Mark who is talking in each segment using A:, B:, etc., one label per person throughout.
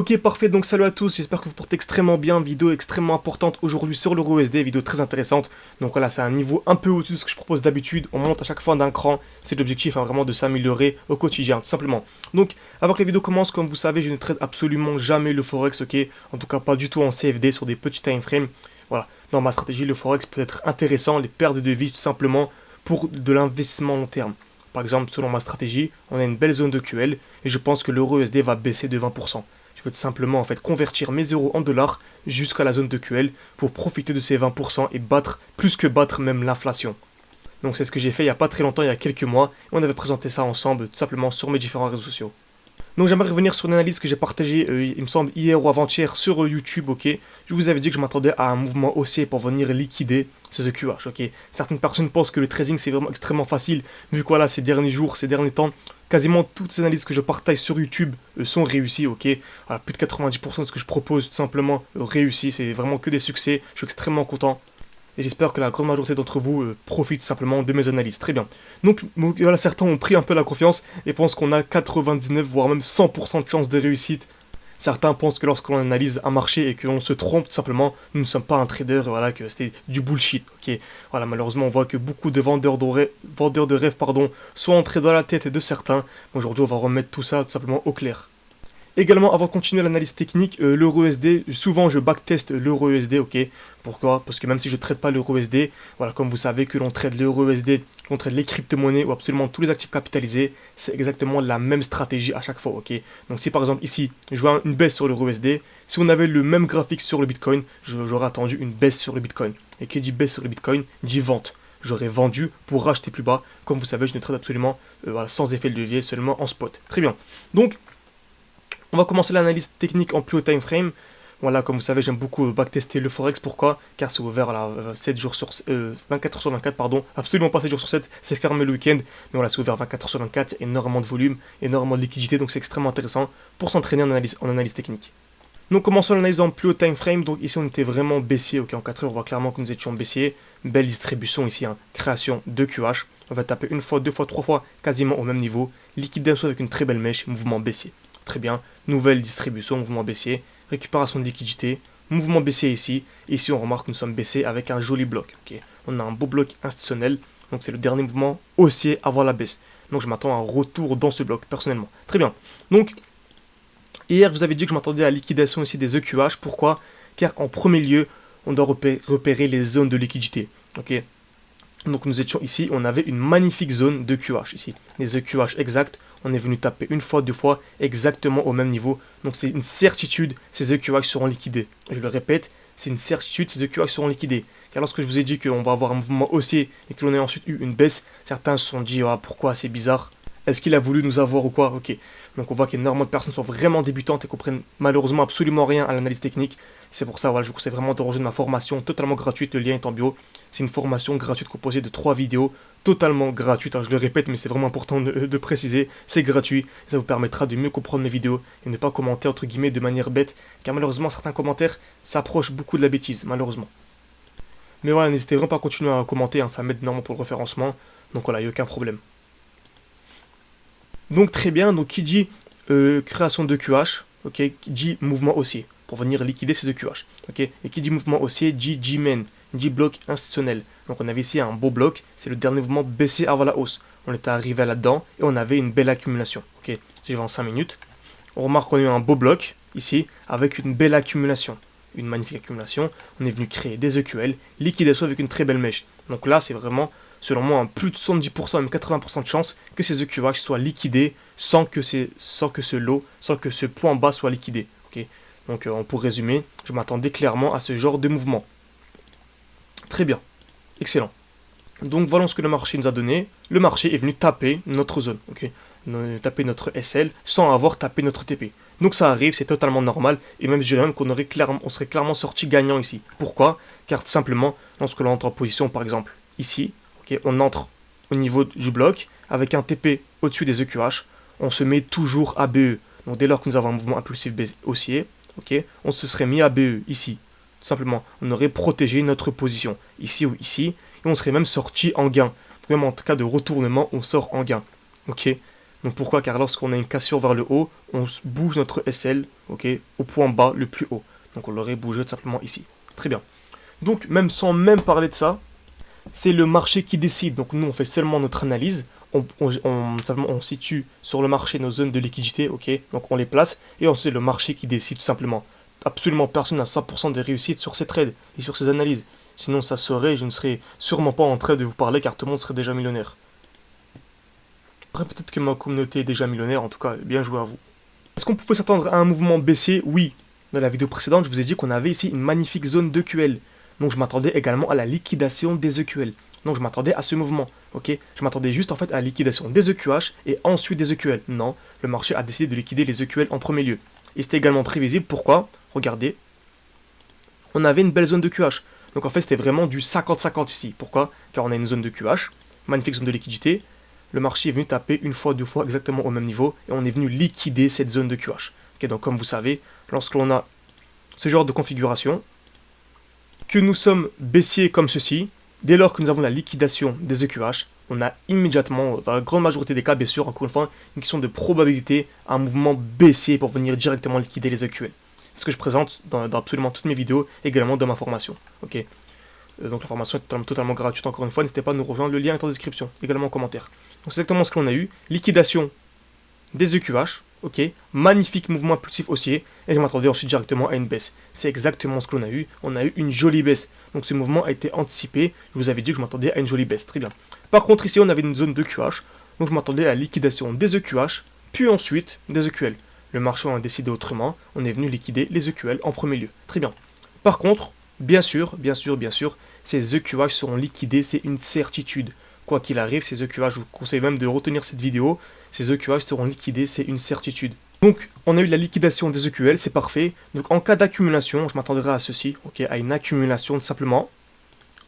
A: Ok, parfait, donc salut à tous, j'espère que vous portez extrêmement bien, vidéo extrêmement importante aujourd'hui sur l'euro USD, vidéo très intéressante. Donc voilà, c'est un niveau un peu au-dessus de ce que je propose d'habitude, on monte à chaque fois d'un cran, c'est l'objectif, hein, vraiment de s'améliorer au quotidien, tout simplement. Donc, avant que la vidéo commence, comme vous savez, je ne traite absolument jamais le Forex, ok, en tout cas pas du tout en CFD, sur des petits time frames. Voilà, dans ma stratégie, le Forex peut être intéressant, les paires de devises tout simplement, pour de l'investissement long terme. Par exemple, selon ma stratégie, on a une belle zone de QL, et je pense que l'euro USD va baisser de 20%. Je veux tout simplement en fait convertir mes euros en dollars jusqu'à la zone de QL pour profiter de ces 20% et battre, plus que battre même l'inflation. Donc c'est ce que j'ai fait il n'y a pas très longtemps, il y a quelques mois, et on avait présenté ça ensemble tout simplement sur mes différents réseaux sociaux. Donc j'aimerais revenir sur une analyse que j'ai partagée, il me semble, hier ou avant-hier sur YouTube, ok. Je vous avais dit que je m'attendais à un mouvement haussier pour venir liquider ces EQH, ok. Certaines personnes pensent que le trading c'est vraiment extrêmement facile, vu que voilà, ces derniers jours, ces derniers temps, quasiment toutes les analyses que je partage sur YouTube sont réussies, ok. Voilà, plus de 90% de ce que je propose, tout simplement, réussi, c'est vraiment que des succès, je suis extrêmement content. Et j'espère que la grande majorité d'entre vous profitent simplement de mes analyses. Très bien. Donc voilà, certains ont pris un peu la confiance et pensent qu'on a 99 voire même 100% de chance de réussite. Certains pensent que lorsqu'on analyse un marché et qu'on se trompe tout simplement, nous ne sommes pas un trader, voilà, que c'était du bullshit. Ok. Voilà, malheureusement, on voit que beaucoup de vendeurs de rêves, sont entrés dans la tête de certains. Aujourd'hui, on va remettre tout ça tout simplement au clair. Également, avant de continuer l'analyse technique, l'euro USD, souvent je backteste l'euro USD, ok. Pourquoi? Parce que même si je ne traite pas l'euro USD, voilà, comme vous savez que l'on traite l'euro USD, qu'on traite les crypto-monnaies ou absolument tous les actifs capitalisés, c'est exactement la même stratégie à chaque fois, ok. Donc si par exemple ici, je vois une baisse sur l'euro USD, si on avait le même graphique sur le Bitcoin, j'aurais attendu une baisse sur le Bitcoin. Et qui dit baisse sur le Bitcoin, dit vente. J'aurais vendu pour racheter plus bas. Comme vous savez, je ne trade absolument voilà, sans effet de levier, seulement en spot. Très bien. Donc, on va commencer l'analyse technique en plus haut time frame. Voilà, comme vous savez, j'aime beaucoup backtester le Forex. Pourquoi? Car c'est ouvert là, 7 jours sur, 24 heures sur 24, pardon. Absolument pas 7 jours sur 7, c'est fermé le week-end. Mais voilà, c'est ouvert 24 heures sur 24, énormément de volume, énormément de liquidité, donc c'est extrêmement intéressant pour s'entraîner en analyse technique. Donc commençons l'analyse en plus haut time frame. Donc ici on était vraiment baissier, ok, en 4 heures on voit clairement que nous étions baissiers. Belle distribution ici, hein. Création de QH. On va taper une fois, deux fois, trois fois, quasiment au même niveau. Liquidation avec une très belle mèche, mouvement baissier. Très bien, nouvelle distribution, mouvement baissier, récupération de liquidité, mouvement baissier ici. Ici on remarque que nous sommes baissés avec un joli bloc, ok. On a un beau bloc institutionnel, donc c'est le dernier mouvement haussier avant la baisse. Donc je m'attends à un retour dans ce bloc, personnellement. Très bien, donc hier je vous avais dit que je m'attendais à la liquidation ici des EQH. Pourquoi? Car en premier lieu, on doit repérer les zones de liquidité, ok. Donc nous étions ici, on avait une magnifique zone de QH ici, les EQH exacts. On est venu taper une fois, deux fois, exactement au même niveau. Donc c'est une certitude, ces EQH seront liquidés. Je le répète, c'est une certitude, ces EQH seront liquidés. Car lorsque je vous ai dit qu'on va avoir un mouvement haussier et que l'on a ensuite eu une baisse, certains se sont dit, ah, pourquoi c'est bizarre? Est-ce qu'il a voulu nous avoir ou quoi? Ok. Donc on voit qu'énormément de personnes sont vraiment débutantes et comprennent malheureusement absolument rien à l'analyse technique. C'est pour ça, voilà, je vous conseille vraiment de rejoindre ma formation totalement gratuite, le lien est en bio. C'est une formation gratuite composée de 3 vidéos, totalement gratuite, hein, je le répète, mais c'est vraiment important de préciser, c'est gratuit, ça vous permettra de mieux comprendre mes vidéos et ne pas commenter entre guillemets de manière bête, car malheureusement certains commentaires s'approchent beaucoup de la bêtise, malheureusement. Mais voilà, n'hésitez vraiment pas à continuer à commenter, hein, ça m'aide énormément pour le référencement, donc voilà, il n'y a aucun problème. Donc très bien, donc qui dit création de QH, ok, qui dit mouvement haussier, pour venir liquider ces EQH, ok, et qui dit mouvement haussier dit G-Men, dit bloc institutionnel. Donc on avait ici un beau bloc, c'est le dernier mouvement baissé avant la hausse. On était arrivé là-dedans et on avait une belle accumulation, ok, si je vais en 5 minutes, on remarque qu'on a eu un beau bloc, ici, avec une belle accumulation. Une magnifique accumulation, on est venu créer des EQL, liquidation avec une très belle mèche. Donc là, c'est vraiment, selon moi, plus de 70%, même 80% de chance que ces EQH soient liquidés sans que ce point bas soit liquidé. Okay. Donc pour résumer, je m'attendais clairement à ce genre de mouvement. Très bien, excellent. Donc voilà ce que le marché nous a donné. Le marché est venu taper notre zone, okay. Taper notre SL sans avoir tapé notre TP. Donc ça arrive, c'est totalement normal, et même je dirais même on serait clairement sorti gagnant ici. Pourquoi? Car tout simplement, lorsque l'on entre en position, par exemple, ici, okay, on entre au niveau du bloc, avec un TP au-dessus des EQH, on se met toujours à BE. Donc dès lors que nous avons un mouvement impulsif haussier, okay, on se serait mis à BE, ici. Tout simplement, on aurait protégé notre position, ici ou ici, et on serait même sorti en gain. Même en cas de retournement, on sort en gain. Ok. Donc pourquoi? Car lorsqu'on a une cassure vers le haut, on bouge notre SL, ok, au point bas le plus haut. Donc on l'aurait bougé tout simplement ici. Très bien. Donc même sans même parler de ça, c'est le marché qui décide. Donc nous on fait seulement notre analyse. On situe sur le marché nos zones de liquidité, ok, donc on les place, et ensuite c'est le marché qui décide tout simplement. Absolument personne n'a 100% de réussite sur ces trades et sur ces analyses. Sinon ça serait, je ne serais sûrement pas en train de vous parler car tout le monde serait déjà millionnaire. Après peut-être que ma communauté est déjà millionnaire, en tout cas bien joué à vous. Est-ce qu'on pouvait s'attendre à un mouvement baissier? Oui. Dans la vidéo précédente, je vous ai dit qu'on avait ici une magnifique zone d'EQL. Donc je m'attendais également à la liquidation des EQL. Donc je m'attendais à ce mouvement, ok. Je m'attendais juste en fait à la liquidation des EQH et ensuite des EQL. Non, le marché a décidé de liquider les EQL en premier lieu. Et c'était également prévisible, pourquoi? Regardez, on avait une belle zone de QH. Donc en fait c'était vraiment du 50-50 ici. Pourquoi? Car on a une zone de QH, magnifique zone de liquidité. Le marché est venu taper une fois, deux fois exactement au même niveau et on est venu liquider cette zone de QH. Okay, donc comme vous savez, lorsque l'on a ce genre de configuration, que nous sommes baissiers comme ceci, dès lors que nous avons la liquidation des EQH, on a immédiatement, dans la grande majorité des cas, bien sûr, encore une fois, une question de probabilité, un mouvement baissier pour venir directement liquider les EQL. C'est ce que je présente dans absolument toutes mes vidéos, également dans ma formation. Okay. Donc la formation est totalement gratuite, encore une fois, n'hésitez pas à nous rejoindre, le lien est en description, également en commentaire. Donc c'est exactement ce que l'on a eu, liquidation des EQH, ok, magnifique mouvement impulsif haussier, et je m'attendais ensuite directement à une baisse. C'est exactement ce que l'on a eu, on a eu une jolie baisse. Donc ce mouvement a été anticipé, je vous avais dit que je m'attendais à une jolie baisse, très bien. Par contre ici on avait une zone de QH, donc je m'attendais à la liquidation des EQH, puis ensuite des EQL. Le marché en a décidé autrement, on est venu liquider les EQL en premier lieu, très bien. Par contre, bien sûr, ces EQH seront liquidés, c'est une certitude. Quoi qu'il arrive, ces EQH, je vous conseille même de retenir cette vidéo, ces EQH seront liquidés, c'est une certitude. Donc, on a eu la liquidation des EQL, c'est parfait. Donc, en cas d'accumulation, je m'attendrai à ceci, ok, à une accumulation tout simplement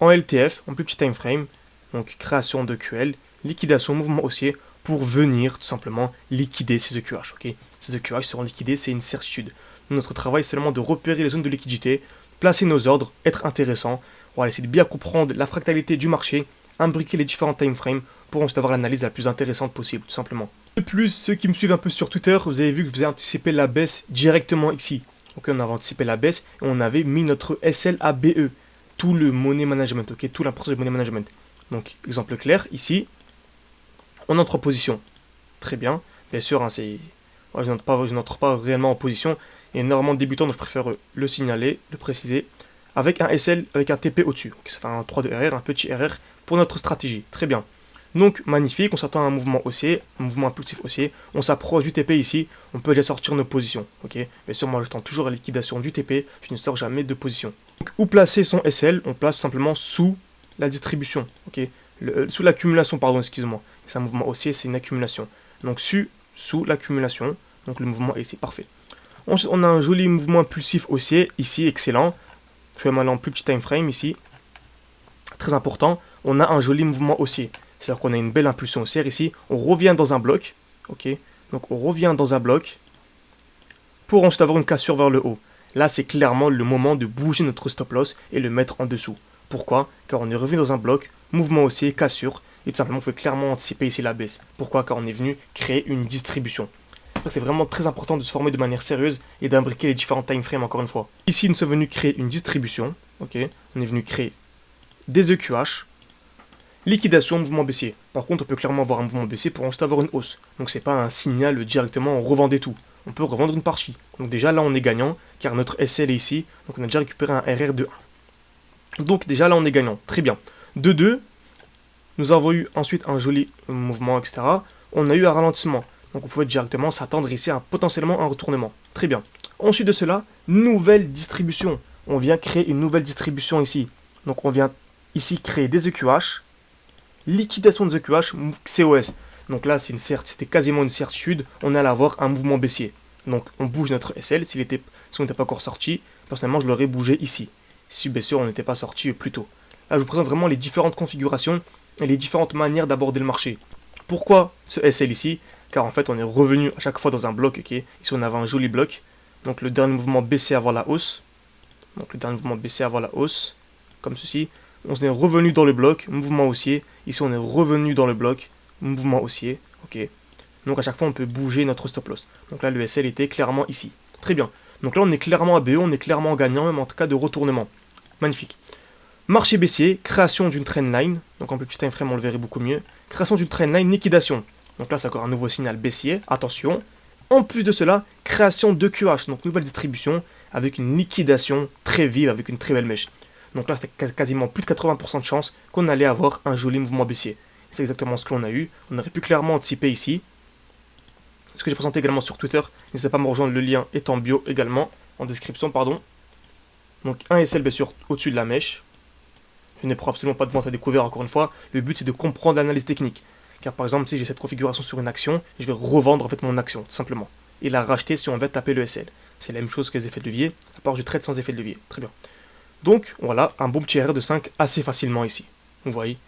A: en LTF, en plus petit time frame, donc création d'EQL, liquidation, mouvement haussier, pour venir tout simplement liquider ces EQH, ok. Ces EQH seront liquidés, c'est une certitude. Notre travail est seulement de repérer les zones de liquidité, placer nos ordres, être intéressant. On va essayer de bien comprendre la fractalité du marché, imbriquer les différents time frames pour ensuite avoir l'analyse la plus intéressante possible, tout simplement. De plus, ceux qui me suivent un peu sur Twitter, vous avez vu que je vous ai anticipé la baisse directement ici. Ok, on avait anticipé la baisse et on avait mis notre SLABE, tout le money management, ok, tout l'importance du money management. Donc, exemple clair, ici, on entre en position. Très bien, bien sûr, hein, je n'entre pas réellement en position. Et énormément de débutants, donc je préfère le signaler, le préciser, avec un SL, avec un TP au-dessus. Okay, ça fait un 3 de RR, un petit RR pour notre stratégie. Très bien. Donc, magnifique, on s'attend à un mouvement haussier, un mouvement impulsif haussier. On s'approche du TP ici, on peut déjà sortir nos positions. Okay, bien sûr, moi, j'attends toujours la liquidation du TP, je ne sors jamais de position. Donc, où placer son SL? On place tout simplement sous la distribution. Okay, sous l'accumulation, pardon, excusez-moi. C'est un mouvement haussier, c'est une accumulation. Donc, sous l'accumulation, donc le mouvement est ici, parfait. Ensuite, on a un joli mouvement impulsif haussier, ici, excellent. Je vais aller en plus petit time frame, ici. Très important, on a un joli mouvement haussier. C'est-à-dire qu'on a une belle impulsion haussière ici. On revient dans un bloc, ok. Donc on revient dans un bloc pour ensuite avoir une cassure vers le haut. Là, c'est clairement le moment de bouger notre stop loss et le mettre en dessous. Pourquoi? Car on est revenu dans un bloc, mouvement haussier, cassure. Et tout simplement, on peut clairement anticiper ici la baisse. Pourquoi? Car on est venu créer une distribution. C'est vraiment très important de se former de manière sérieuse et d'imbriquer les différents time frames encore une fois. Ici, nous sommes venus créer une distribution. Ok, on est venu créer des EQH. Liquidation, mouvement baissier. Par contre, on peut clairement avoir un mouvement baissier pour ensuite avoir une hausse. Donc c'est pas un signal directement, on revendait tout. On peut revendre une partie. Donc déjà là, on est gagnant, car notre SL est ici. Donc on a déjà récupéré un RR de 1. Donc déjà là, on est gagnant. Très bien. De 2, nous avons eu ensuite un joli mouvement, etc. On a eu un ralentissement. Donc on pouvait directement s'attendre ici à potentiellement un retournement. Très bien. Ensuite de cela, nouvelle distribution. On vient créer une nouvelle distribution ici. Donc on vient ici créer des EQH. Liquidation des EQH, COS. Donc là, c'était quasiment une certitude. On allait avoir un mouvement baissier. Donc on bouge notre SL. Si on n'était pas encore sorti, personnellement, je l'aurais bougé ici. Si bien sûr on n'était pas sorti plus tôt. Là, je vous présente vraiment les différentes configurations et les différentes manières d'aborder le marché. Pourquoi ce SL ici? Car en fait, on est revenu à chaque fois dans un bloc. Okay, ici, on avait un joli bloc. Donc le dernier mouvement baissier avant la hausse. Donc le dernier mouvement baissier avant la hausse. Comme ceci. On est revenu dans le bloc, mouvement haussier. Ici, on est revenu dans le bloc, mouvement haussier. Ok. Donc à chaque fois, on peut bouger notre stop loss. Donc là, le SL était clairement ici. Très bien. Donc là, on est clairement à BE, on est clairement gagnant, même en cas de retournement. Magnifique. Marché baissier, création d'une trendline. Donc en petit time frame, on le verrait beaucoup mieux. Création d'une trendline, liquidation. Donc là, c'est encore un nouveau signal baissier. Attention. En plus de cela, création de QH. Donc nouvelle distribution avec une liquidation très vive, avec une très belle mèche. Donc là, c'était quasiment plus de 80% de chance qu'on allait avoir un joli mouvement baissier. C'est exactement ce que l'on a eu. On aurait pu clairement anticiper ici. Ce que j'ai présenté également sur Twitter. N'hésitez pas à me rejoindre, le lien est en bio également, en description, pardon. Donc un SL bien sûr au-dessus de la mèche. Je n'ai absolument pas de vente à découvert encore une fois. Le but c'est de comprendre l'analyse technique. Car par exemple, si j'ai cette configuration sur une action, je vais revendre en fait mon action, tout simplement. Et la racheter si on veut taper le SL. C'est la même chose que les effets de levier, à part je trade sans effet de levier. Très bien. Donc voilà, un bon petit RR de 5 assez facilement ici. Vous voyez.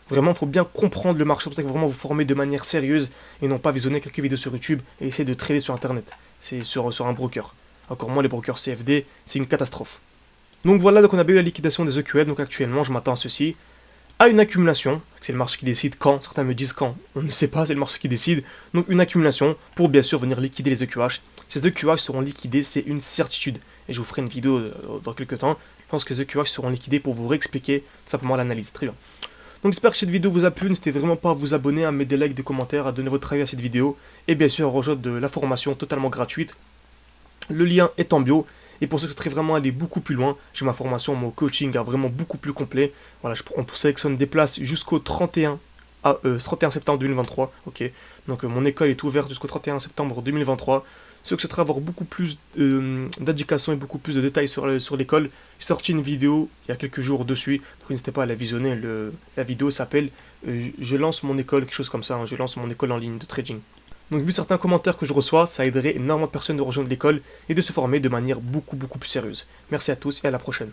A: Vraiment, il faut bien comprendre le marché, c'est pour ça que vraiment vous former de manière sérieuse et non pas visionner quelques vidéos sur YouTube et essayer de trader sur Internet. C'est sur un broker. Encore moins les brokers CFD, c'est une catastrophe. Donc voilà, donc on a eu la liquidation des EQL, donc actuellement je m'attends à ceci. À une accumulation, c'est le marché qui décide quand, certains me disent quand, on ne sait pas, c'est le marché qui décide. Donc une accumulation pour bien sûr venir liquider les EQH. Ces EQH seront liquidés, c'est une certitude. Et je vous ferai une vidéo dans quelques temps. Je pense que les EQH seront liquidés pour vous réexpliquer tout simplement l'analyse. Très bien. Donc j'espère que cette vidéo vous a plu, n'hésitez vraiment pas à vous abonner, à mettre des likes, des commentaires, à donner votre avis à cette vidéo. Et bien sûr à rejoindre de la formation totalement gratuite. Le lien est en bio. Et pour ceux qui souhaiteraient vraiment aller beaucoup plus loin, j'ai ma formation, mon coaching vraiment beaucoup plus complet. Voilà, on sélectionne des places jusqu'au 31 septembre 2023. Ok. Donc mon école est ouverte jusqu'au 31 septembre 2023. Ceux qui souhaiteraient avoir beaucoup plus d'indications et beaucoup plus de détails sur l'école, j'ai sorti une vidéo il y a quelques jours dessus. Donc n'hésitez pas à la visionner. La vidéo s'appelle Je lance mon école, quelque chose comme ça. Hein, je lance mon école en ligne de trading. Donc vu certains commentaires que je reçois, ça aiderait énormément de personnes de rejoindre l'école et de se former de manière beaucoup plus sérieuse. Merci à tous et à la prochaine.